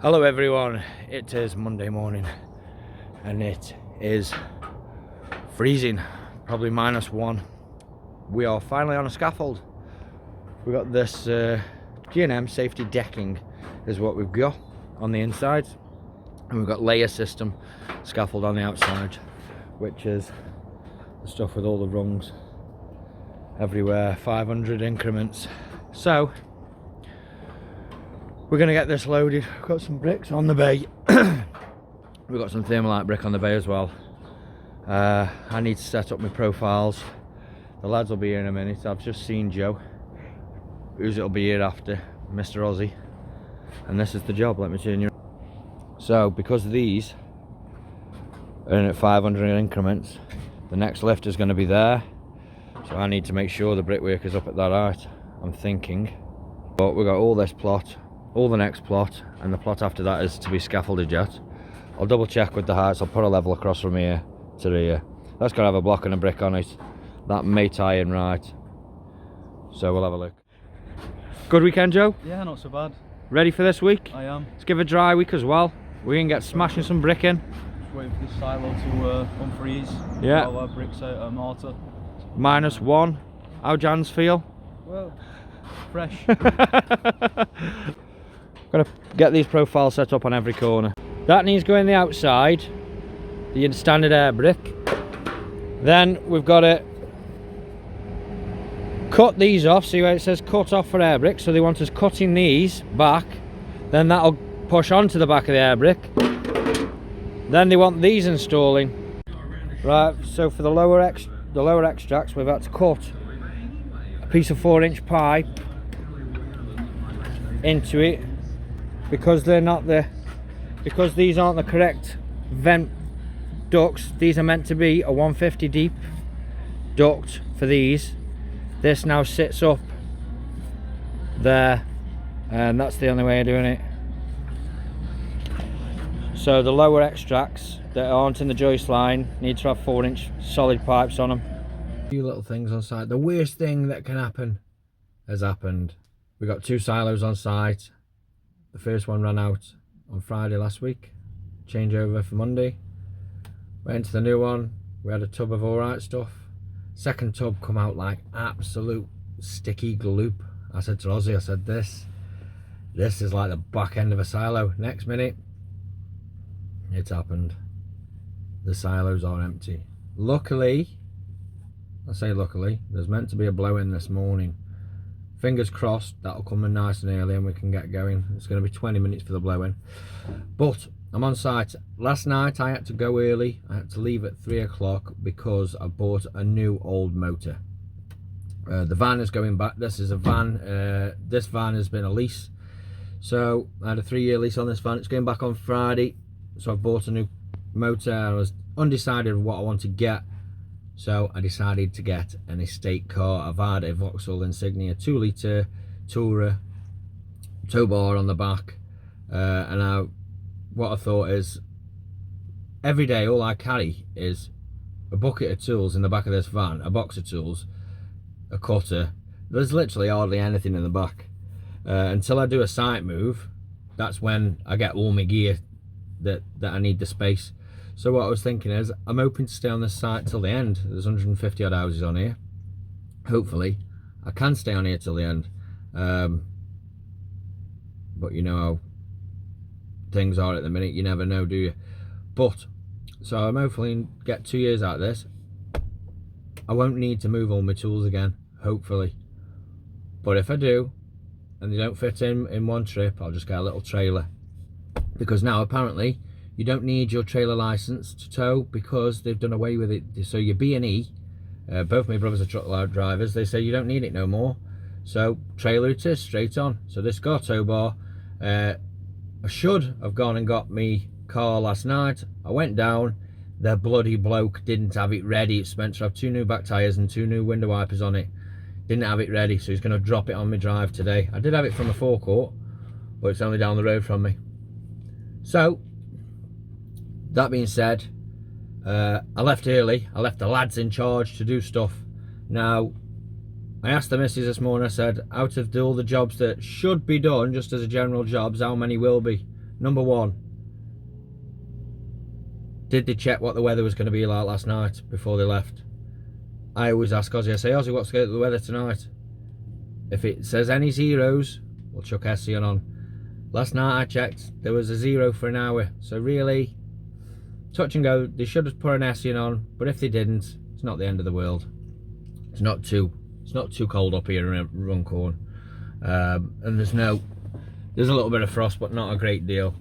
Hello everyone, it is Monday morning and it is freezing, probably -1. We are finally on a scaffold. We got this G&M safety decking is what we've got on the inside, and we've got layer system scaffold on the outside, which is the stuff with all the rungs everywhere, 500 increments. So we're going to get this loaded. We've got some bricks on the bay. We've got some thermalite brick on the bay as well. I need to set up my profiles. The lads will be here in a minute. I've just seen Joe, who's it'll be here after, Mr. Aussie. And this is the job, let me turn you. So because these are in at 500 increments, the next lift is going to be there. So I need to make sure the brickwork is up at that height, I'm thinking. But we've got all this plot, all the next plot, and the plot after that is to be scaffolded yet. I'll double check with the heights. I'll put a level across from here to here. That's got to have a block and a brick on it. That may tie in right. So we'll have a look. Good weekend, Joe? Yeah, not so bad. Ready for this week? I am. Let's give a dry week as well. We can get smashing some brick in. Just waiting for this silo to unfreeze. Yeah. While our bricks out mortar. -1. How Jans feel? Well, fresh. Gotta get these profiles set up on every corner. That needs going the outside, the standard air brick. Then we've got to cut these off. See where it says cut off for air brick, so they want us cutting these back, then that'll push onto the back of the air brick. Then they want these installing. Right, so for the lower extracts we've had to cut a piece of 4-inch pipe into it, because they're not because these aren't the correct vent ducts. These are meant to be a 150 deep duct for these. This now sits up there, and that's the only way of doing it. So the lower extracts that aren't in the joist line need to have 4-inch solid pipes on them. A few little things on site. The worst thing that can happen has happened. We got 2 silos on site. The first one ran out on Friday last week. Changeover for Monday. Went into the new one. We had a tub of alright stuff. Second tub come out like absolute sticky gloop. I said to Ozzy, I said, this is like the back end of a silo. Next minute, it's happened. The silos are empty. Luckily, I say luckily, there's meant to be a blow in this morning. Fingers crossed that'll come in nice and early and we can get going. It's going to be 20 minutes for the blow in. But I'm on site. Last night I had to go early. I had to leave at 3 o'clock because I bought a new old motor. The van is going back. This is a van. This van has been a lease. So I had a 3-year lease on this van. It's going back on Friday. So I bought a new motor. I was undecided what I want to get. So I decided to get an estate car. I've had a Vauxhall Insignia 2-litre Tourer tow bar on the back. And what I thought is, every day all I carry is a bucket of tools in the back of this van, a box of tools, a cutter. There's literally hardly anything in the back. Until I do a site move, that's when I get all my gear that I need the space. So what I was thinking is, I'm hoping to stay on this site till the end. There's 150 odd houses on here. Hopefully I can stay on here till the end. But you know how things are at the minute, you never know, do you? But so I'm hopefully get 2 years out of this. I won't need to move all my tools again, hopefully. But if I do and they don't fit in one trip, I'll just get a little trailer, because now apparently you don't need your trailer license to tow, because they've done away with it. So your B&E, both my brothers are truck drivers, they say you don't need it no more. So trailer it is, straight on. So this car tow bar, I should have gone and got me car last night. I went down, the bloody bloke didn't have it ready. It's meant to have 2 new back tyres and 2 new window wipers on it. Didn't have it ready, so he's going to drop it on my drive today. I did have it from a forecourt, but it's only down the road from me. So that being said, I left early. I left the lads in charge to do stuff. Now I asked the missus this morning, I said, out of all the jobs that should be done, just as a general jobs, how many will be? Number one, did they check what the weather was going to be like last night before they left? I always ask Ozzy, I say, Ozzy, what's the weather tonight? If it says any zeros, we'll chuck Hessian on. Last night I checked, there was a 0 for an hour. So really, touch and go, they should have put an Hessian on, but if they didn't, it's not the end of the world. It's not too cold up here in Runcorn. And there's a little bit of frost, but not a great deal.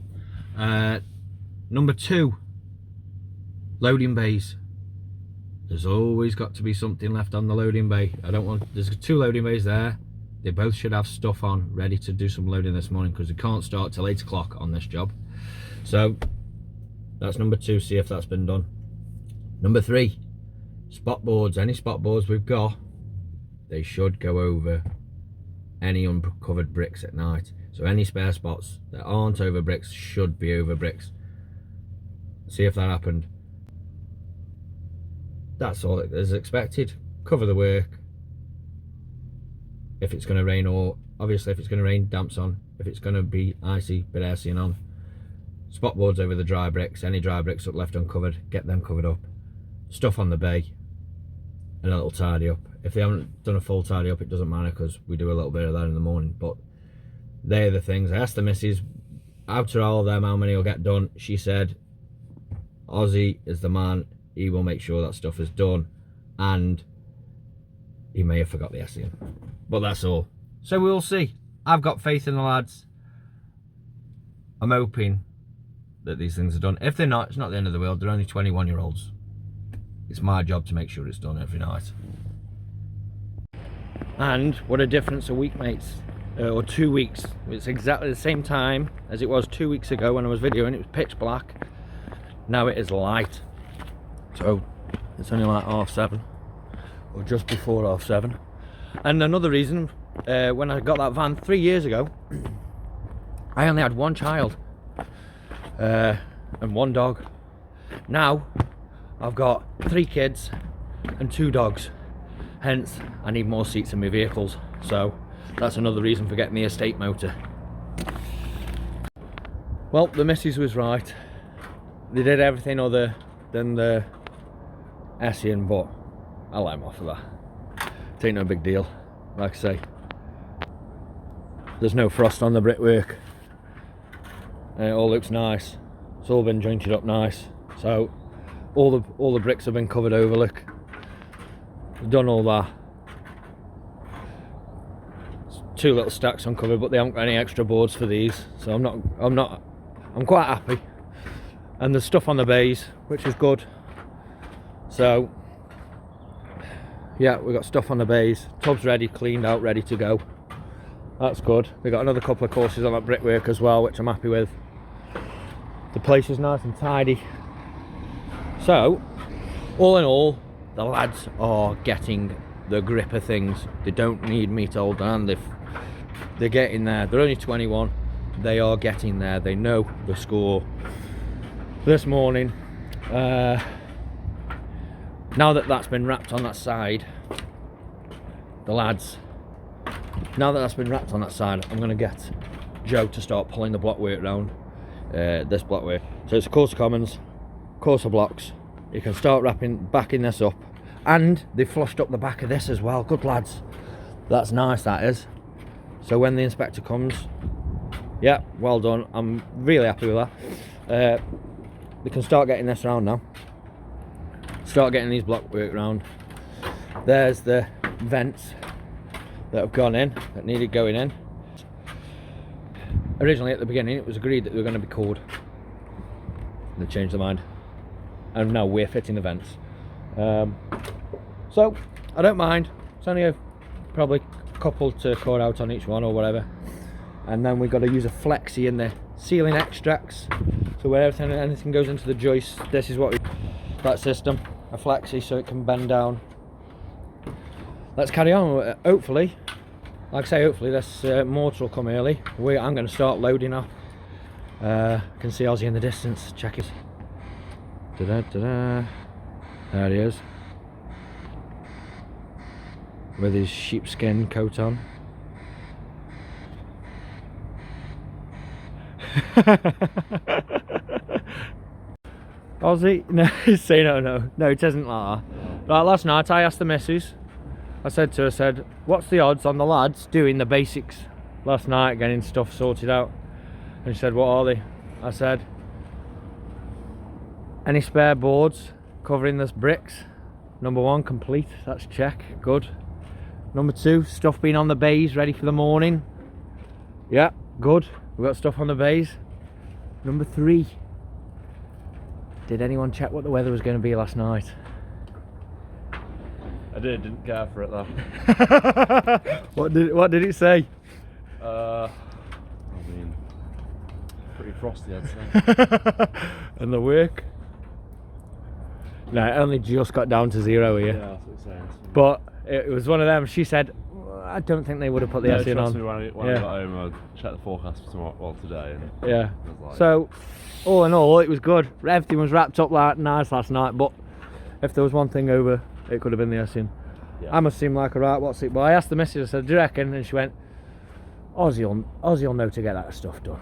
Number two, loading bays. There's always got to be something left on the loading bay. There's 2 loading bays there. They both should have stuff on, ready to do some loading this morning, because we can't start till 8 o'clock on this job. So that's number 2, see if that's been done. Number 3, spot boards. Any spot boards we've got, they should go over any uncovered bricks at night. So any spare spots that aren't over bricks should be over bricks. See if that happened. That's all that is expected. Cover the work. If it's going to rain, or obviously if it's going to rain, damps on. If it's going to be icy, bit Hessian on. Spot boards over the dry bricks. Any dry bricks left uncovered, get them covered up. Stuff on the bay, and a little tidy up. If they haven't done a full tidy up, it doesn't matter, because we do a little bit of that in the morning. But they're the things. I asked the missus, out of all of them, how many will get done. She said, Ozzy is the man. He will make sure that stuff is done, and he may have forgot the Hessian, but that's all. So we'll see. I've got faith in the lads. I'm hoping that these things are done. If they're not, it's not the end of the world. They're only 21-year-olds. It's my job to make sure it's done every night. And what a difference a week makes, or 2 weeks. It's exactly the same time as it was 2 weeks ago when I was videoing. It was pitch black. Now it is light. So it's only like 7:30, or just before 7:30. And another reason, when I got that van 3 years ago, I only had 1 child and 1 dog. Now I've got 3 kids and 2 dogs. Hence, I need more seats in my vehicles. So that's another reason for getting the estate motor. Well, the missus was right. They did everything other than the Hessian, but I let him off of that. It ain't no big deal. Like I say, there's no frost on the brickwork, and it all looks nice. It's all been jointed up nice. So all the bricks have been covered over. Look, we've done all that. It's 2 little stacks uncovered, but they haven't got any extra boards for these, so I'm quite happy. And there's stuff on the bays, which is good. So yeah, we've got stuff on the bays. Tub's ready, cleaned out, ready to go. That's good. We've got another couple of courses on that brickwork as well, which I'm happy with. The place is nice and tidy. So all in all, the lads are getting the grip of things. They don't need me to hold their hand. They're getting there. They're only 21. They are getting there. They know the score. This morning, now that that's been wrapped on that side, the lads, now that that's been wrapped on that side, I'm going to get Joe to start pulling the blockwork round, this blockwork. So it's a course of commons, course of blocks. You can start backing this up, and they flushed up the back of this as well. Good lads. That's nice, that is. So when the inspector comes, yeah, well done. I'm really happy with that. We can start getting this round now. Start getting these blockwork round. There's the vents that have gone in, that needed going in. Originally at the beginning it was agreed that they were going to be cooled. They changed their mind, and now we're fitting the vents. So I don't mind. It's only probably a couple to core out on each one or whatever. And then we've got to use a flexi in the ceiling extracts. So where anything goes into the joist, this is what that system, a flexi, so it can bend down. Let's carry on. Hopefully, like I say, hopefully this mortar will come early. I'm going to start loading up. Can see Ozzy in the distance. Check it. There he is, with his sheepskin coat on. Ozzy? No, say no, it isn't like that. Right, last night I asked the missus, I said to her, what's the odds on the lads doing the basics last night, getting stuff sorted out? And she said, what are they? I said, any spare boards covering this bricks? Number 1, complete, that's check, good. Number 2, stuff being on the bays, ready for the morning. Yeah, good, we've got stuff on the bays. Number 3, did anyone check what the weather was going to be last night? I didn't care for it though. What did it say? I mean, pretty frosty I'd say. And the work? No, it only just got down to 0 here. Yeah, that's what it's saying. But it was one of them, she said, I don't think they would have put the SE on. Me, when I got home, I checked the forecast for tomorrow, well, today. And yeah. like, so, all in all, it was good. Everything was wrapped up like nice last night, but if there was one thing over, it could have been the SE. yeah. I must seem like a right, what's it? But I asked the missus, I said, do you reckon? And she went, Ozzy'll know to get that stuff done.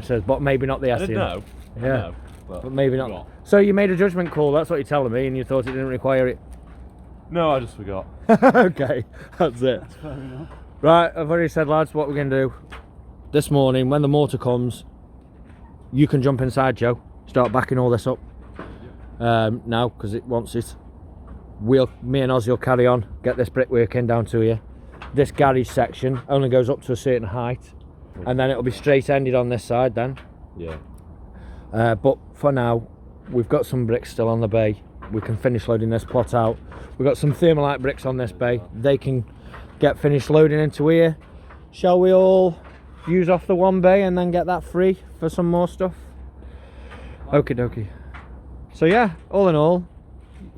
She says, but maybe not the SE. I didn't know. Yeah. I know, but maybe not. So you made a judgment call, that's what you're telling me, and you thought it didn't require it? No, I just forgot. Okay, that's it. That's fair enough. Right, I've already said, lads, what we're going to do. This morning, when the mortar comes, you can jump inside, Joe. Start backing all this up. Now, because it wants it. Me and Ozzy will carry on, get this brickwork in down to here. This garage section only goes up to a certain height. And then it'll be straight ended on this side then. Yeah. But for now, we've got some bricks still on the bay. We can finish loading this plot out. We've got some thermalite bricks on this bay. They can get finished loading into here. Shall we all use off the one bay and then get that free for some more stuff? Okie dokie. So yeah, all in all,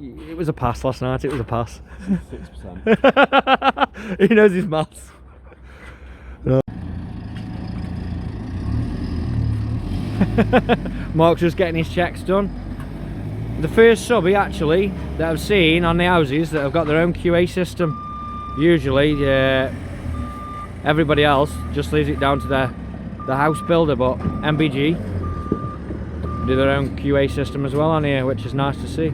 it was a pass last night. It was a pass. 6%. He knows his maths. Mark's just getting his checks done. The first subby actually that I've seen on the houses that have got their own QA system. Usually everybody else just leaves it down to the house builder, but MBG do their own QA system as well on here, which is nice to see.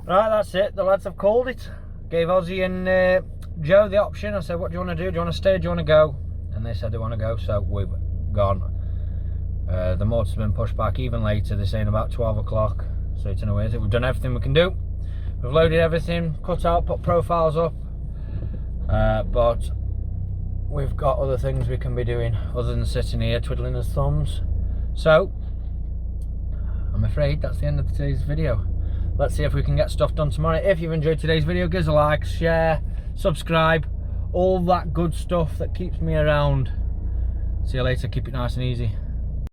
Right, that's it. The lads have called it. Gave Ozzy and Joe the option. I said, what do you want to do? Do you want to stay or do you want to go? And they said they want to go, so we've gone. The motor's been pushed back even later. They're saying about 12 o'clock. So it's in a way, we've done everything we can do. We've loaded everything, cut out, put profiles up. But we've got other things we can be doing other than sitting here twiddling his thumbs. So I'm afraid that's the end of today's video. Let's see if we can get stuff done tomorrow. If you've enjoyed today's video, give us a like, share, subscribe, all that good stuff that keeps me around. See you later, keep it nice and easy.